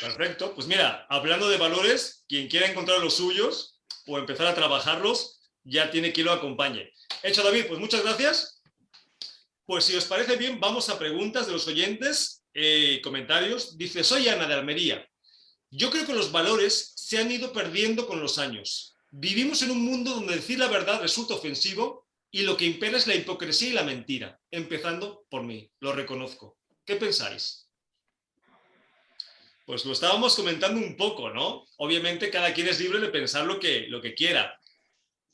Perfecto. Pues mira, hablando de valores, quien quiera encontrar los suyos o empezar a trabajarlos, ya tiene quien lo acompañe. Hecho, David, pues muchas gracias. Pues si os parece bien, vamos a preguntas de los oyentes, comentarios. Dice, soy Ana de Almería. Yo creo que los valores se han ido perdiendo con los años. Vivimos en un mundo donde decir la verdad resulta ofensivo y lo que impera es la hipocresía y la mentira, empezando por mí, lo reconozco. ¿Qué pensáis? Pues lo estábamos comentando un poco, ¿no? Obviamente cada quien es libre de pensar lo que quiera.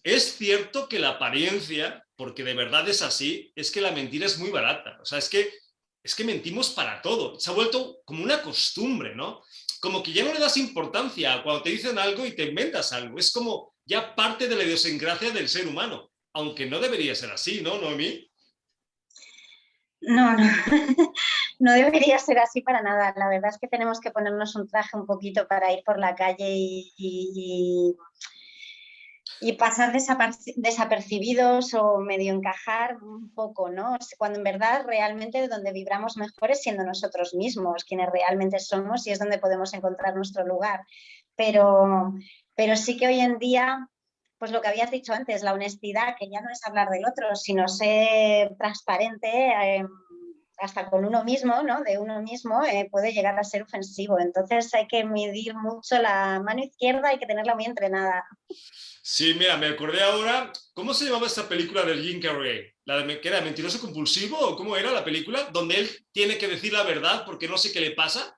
Es cierto que la apariencia, porque de verdad es así, es que la mentira es muy barata. O sea, es que mentimos para todo. Se ha vuelto como una costumbre, ¿no? Como que ya no le das importancia cuando te dicen algo y te inventas algo. Es como ya parte de la idiosincrasia del ser humano. Aunque no debería ser así, ¿no, Noemí? No, no, no debería ser así para nada. La verdad es que tenemos que ponernos un traje un poquito para ir por la calle y pasar desapercibidos o medio encajar un poco, ¿no? Cuando en verdad realmente donde vibramos mejor es siendo nosotros mismos, quienes realmente somos, y es donde podemos encontrar nuestro lugar. Pero sí que hoy en día, pues lo que habías dicho antes, la honestidad, que ya no es hablar del otro, sino ser transparente, hasta con uno mismo, ¿no? De uno mismo, puede llegar a ser ofensivo. Entonces hay que medir mucho la mano izquierda, hay que tenerla muy entrenada. Sí, mira, me acordé ahora, ¿cómo se llamaba esta película de Jim Carrey? ¿Que era Mentiroso Compulsivo o cómo era la película? Donde él tiene que decir la verdad porque no sé qué le pasa.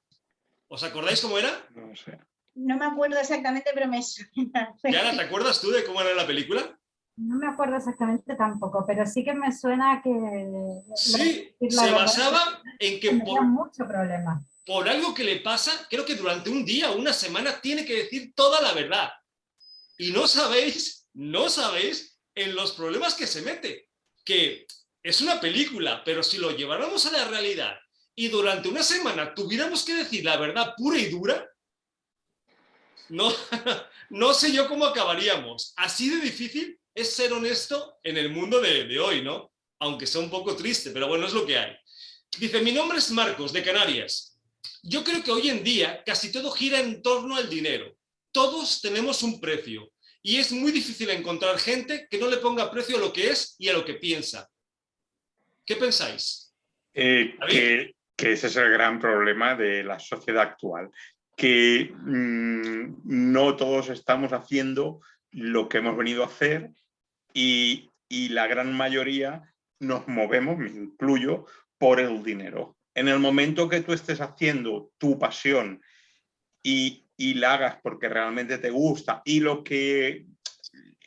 ¿Os acordáis cómo era? No sé. No me acuerdo exactamente, pero me suena. Yara, ¿te acuerdas tú de cómo era la película? No me acuerdo exactamente tampoco, pero sí que me suena que Sí, decir la se verdad basaba en que tendría mucho problema. por algo que le pasa, creo que durante un día o una semana tiene que decir toda la verdad. Y no sabéis en los problemas que se mete. Que es una película, pero si lo lleváramos a la realidad y durante una semana tuviéramos que decir la verdad pura y dura, no, no sé yo cómo acabaríamos. Así de difícil es ser honesto en el mundo de hoy, ¿no? Aunque sea un poco triste, pero bueno, es lo que hay. Dice, mi nombre es Marcos, de Canarias. Yo creo que hoy en día casi todo gira en torno al dinero. Todos tenemos un precio y es muy difícil encontrar gente que no le ponga precio a lo que es y a lo que piensa. ¿Qué pensáis? Que ese es el gran problema de la sociedad actual, que no todos estamos haciendo lo que hemos venido a hacer y la gran mayoría nos movemos, me incluyo, por el dinero. En el momento que tú estés haciendo tu pasión y la hagas porque realmente te gusta y lo que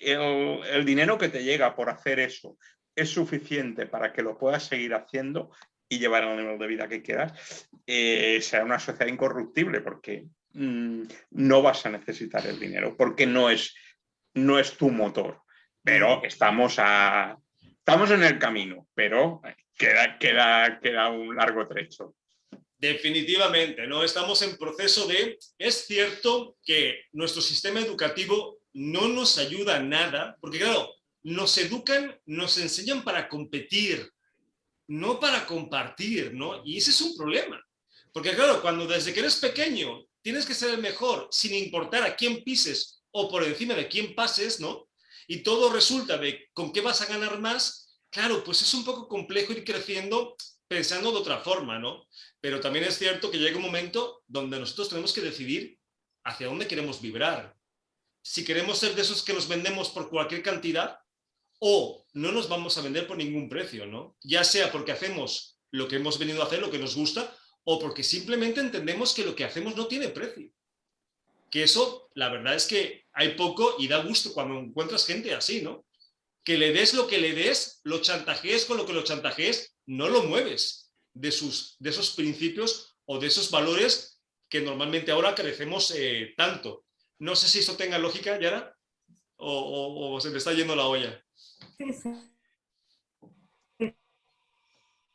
el dinero que te llega por hacer eso es suficiente para que lo puedas seguir haciendo y llevar al nivel de vida que quieras, será una sociedad incorruptible porque no vas a necesitar el dinero, porque no es tu motor. Pero estamos en el camino, pero queda un largo trecho. Definitivamente, ¿no? Estamos en proceso de... Es cierto que nuestro sistema educativo no nos ayuda a nada, porque claro, nos educan, nos enseñan para competir, no para compartir, ¿no? Y ese es un problema. Porque claro, cuando desde que eres pequeño tienes que ser el mejor, sin importar a quién pises o por encima de quién pases, ¿no? Y todo resulta de con qué vas a ganar más, claro, pues es un poco complejo ir creciendo pensando de otra forma, ¿no? Pero también es cierto que llega un momento donde nosotros tenemos que decidir hacia dónde queremos vibrar. Si queremos ser de esos que nos vendemos por cualquier cantidad o no nos vamos a vender por ningún precio, ¿no? Ya sea porque hacemos lo que hemos venido a hacer, lo que nos gusta, o porque simplemente entendemos que lo que hacemos no tiene precio. Que eso, la verdad es que hay poco y da gusto cuando encuentras gente así, ¿no? Que le des lo que le des, lo chantajees con lo que lo chantajees, no lo mueves de esos principios o de esos valores que normalmente ahora carecemos tanto. No sé si esto tenga lógica, Yara, o se me está yendo la olla. Sí, sí.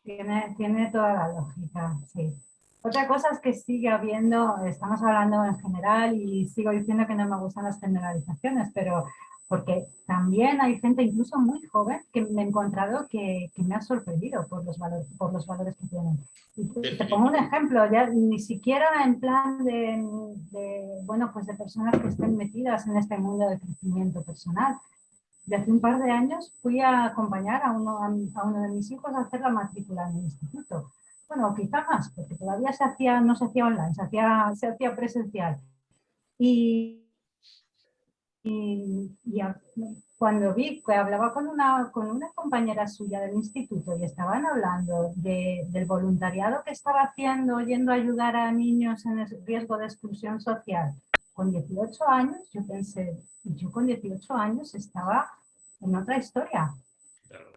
Tiene toda la lógica, sí. Otra cosa es que sigue habiendo, estamos hablando en general y sigo diciendo que no me gustan las generalizaciones, pero porque también hay gente incluso muy joven que me he encontrado que me ha sorprendido por los valores que tienen. Y te pongo un ejemplo, ya ni siquiera en plan bueno, pues de personas que estén metidas en este mundo de crecimiento personal. De hace un par de años fui a acompañar a uno de mis hijos a hacer la matrícula en el instituto. Bueno, quizá más, porque todavía no se hacía online, se hacía presencial. Y Cuando vi que hablaba con una compañera suya del instituto y estaban hablando del voluntariado que estaba haciendo, yendo a ayudar a niños en riesgo de exclusión social, con 18 años, yo pensé, yo con 18 años estaba en otra historia.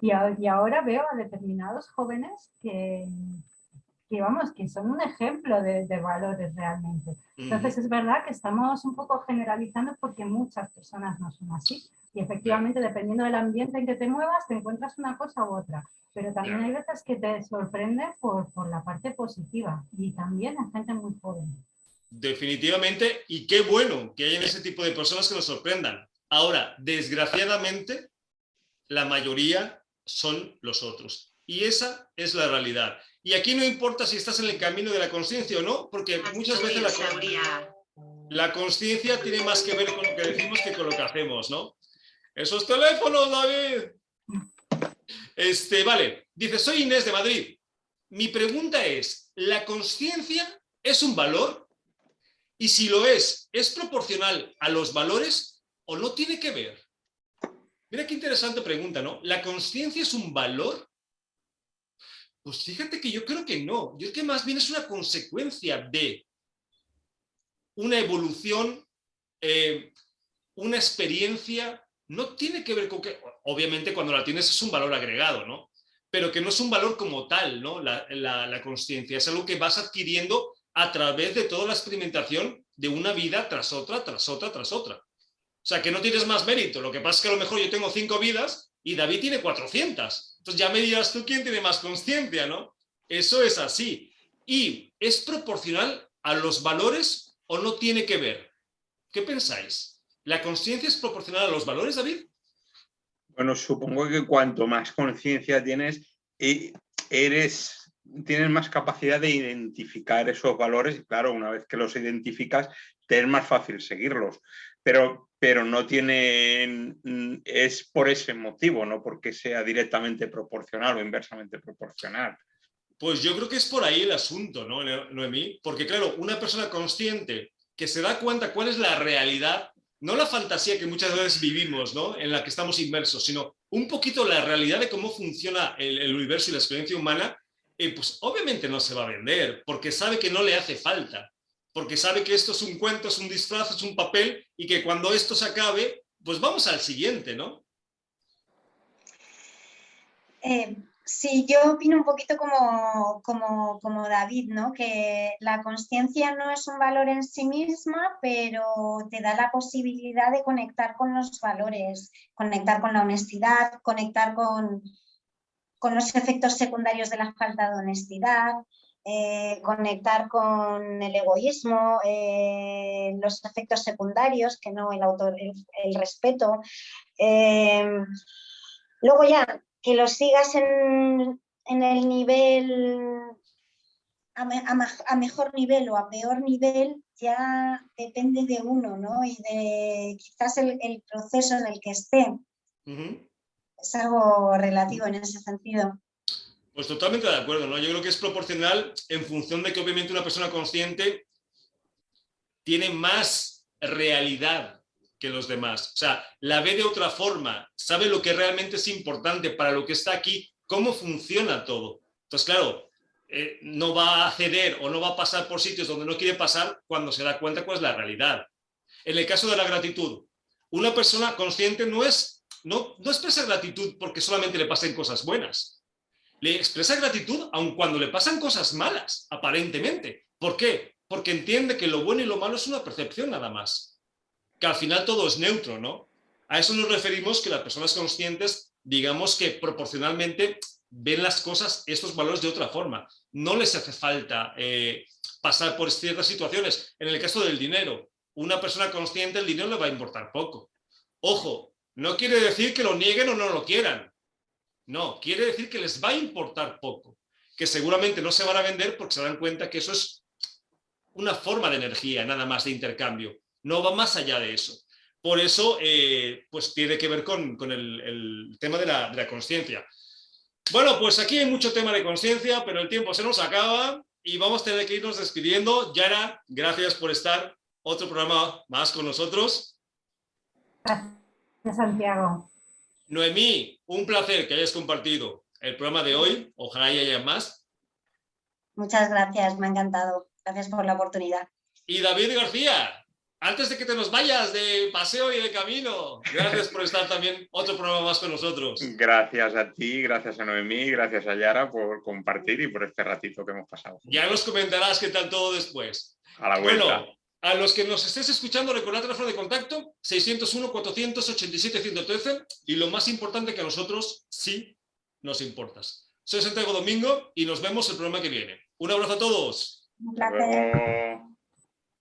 Y ahora veo a determinados jóvenes que son un ejemplo de valores realmente. Entonces es verdad que estamos un poco generalizando porque muchas personas no son así. Y efectivamente, dependiendo del ambiente en que te muevas, te encuentras una cosa u otra. Pero también hay veces que te sorprende por la parte positiva. Y también a gente muy joven. Definitivamente, y qué bueno que hayan ese tipo de personas que nos sorprendan. Ahora, desgraciadamente, la mayoría son los otros. Y esa es la realidad. Y aquí no importa si estás en el camino de la consciencia o no, porque muchas veces la consciencia tiene más que ver con lo que decimos que con lo que hacemos, ¿no? ¡Esos teléfonos, David! Vale, dice, soy Inés de Madrid. Mi pregunta es, ¿la consciencia es un valor? Y si lo ¿es proporcional a los valores o no tiene que ver? Mira qué interesante pregunta, ¿no? ¿La consciencia es un valor? Pues fíjate que yo creo que no. Yo creo que más bien es una consecuencia de una evolución, una experiencia. No tiene que ver con que, obviamente cuando la tienes es un valor agregado, ¿no? Pero que no es un valor como tal, ¿no? La consciencia es algo que vas adquiriendo a través de toda la experimentación de una vida tras otra, tras otra, tras otra. O sea, que no tienes más mérito. Lo que pasa es que a lo mejor yo tengo 5 vidas y David tiene 400. Entonces ya me dirás tú quién tiene más consciencia, ¿no? Eso es así. ¿Y es proporcional a los valores o no tiene que ver? ¿Qué pensáis? ¿La consciencia es proporcional a los valores, David? Bueno, supongo que cuanto más conciencia tienes, tienes más capacidad de identificar esos valores y claro, una vez que los identificas, te es más fácil seguirlos. Pero no tienen, es por ese motivo, no porque sea directamente proporcional o inversamente proporcional. Pues yo creo que es por ahí el asunto, ¿no, Noemí? Porque claro, una persona consciente que se da cuenta cuál es la realidad, no la fantasía que muchas veces vivimos, ¿no? En la que estamos inmersos, sino un poquito la realidad de cómo funciona el universo y la experiencia humana, pues obviamente no se va a vender, porque sabe que no le hace falta, porque sabe que esto es un cuento, es un disfraz, es un papel, y que cuando esto se acabe, pues vamos al siguiente, ¿no? Sí, yo opino un poquito como David, ¿no? Que la consciencia no es un valor en sí misma, pero te da la posibilidad de conectar con los valores, conectar con la honestidad, conectar con los efectos secundarios de la falta de honestidad, conectar con el egoísmo, los efectos secundarios, que no el respeto. Luego ya, que lo sigas en el nivel, a mejor nivel o a peor nivel, ya depende de uno, ¿no? Y de quizás el proceso en el que esté. Es algo relativo en ese sentido. Pues totalmente de acuerdo, ¿no? Yo creo que es proporcional en función de que obviamente una persona consciente tiene más realidad que los demás. O sea, la ve de otra forma, sabe lo que realmente es importante para lo que está aquí, cómo funciona todo. Entonces, claro, no va a ceder o no va a pasar por sitios donde no quiere pasar cuando se da cuenta cuál es la realidad. En el caso de la gratitud, una persona consciente no expresa gratitud porque solamente le pasen cosas buenas. Le expresa gratitud aun cuando le pasan cosas malas, aparentemente. ¿Por qué? Porque entiende que lo bueno y lo malo es una percepción nada más. Que al final todo es neutro, ¿no? A eso nos referimos que las personas conscientes, digamos que proporcionalmente ven las cosas, estos valores de otra forma. No les hace falta pasar por ciertas situaciones. En el caso del dinero, una persona consciente el dinero le va a importar poco. Ojo, no quiere decir que lo nieguen o no lo quieran. No, quiere decir que les va a importar poco, que seguramente no se van a vender porque se dan cuenta que eso es una forma de energía, nada más de intercambio. No va más allá de eso. Por eso, pues tiene que ver con el tema de la consciencia. Bueno, pues aquí hay mucho tema de consciencia, pero el tiempo se nos acaba y vamos a tener que irnos despidiendo. Yara, gracias por estar otro programa más con nosotros. Gracias, Santiago. Noemí, un placer que hayas compartido el programa de hoy. Ojalá y haya más. Muchas gracias, me ha encantado. Gracias por la oportunidad. Y David García, antes de que te nos vayas de paseo y de camino, gracias por estar también otro programa más con nosotros. Gracias a ti, gracias a Noemí, gracias a Yara por compartir y por este ratito que hemos pasado. Ya nos comentarás qué tal todo después. A la vuelta. Bueno, a los que nos estés escuchando, recordad el teléfono de contacto 601-487-113 y lo más importante, que a nosotros sí nos importas. Soy Santiago Domingo y nos vemos el programa que viene. Un abrazo a todos. Un placer. Hasta luego.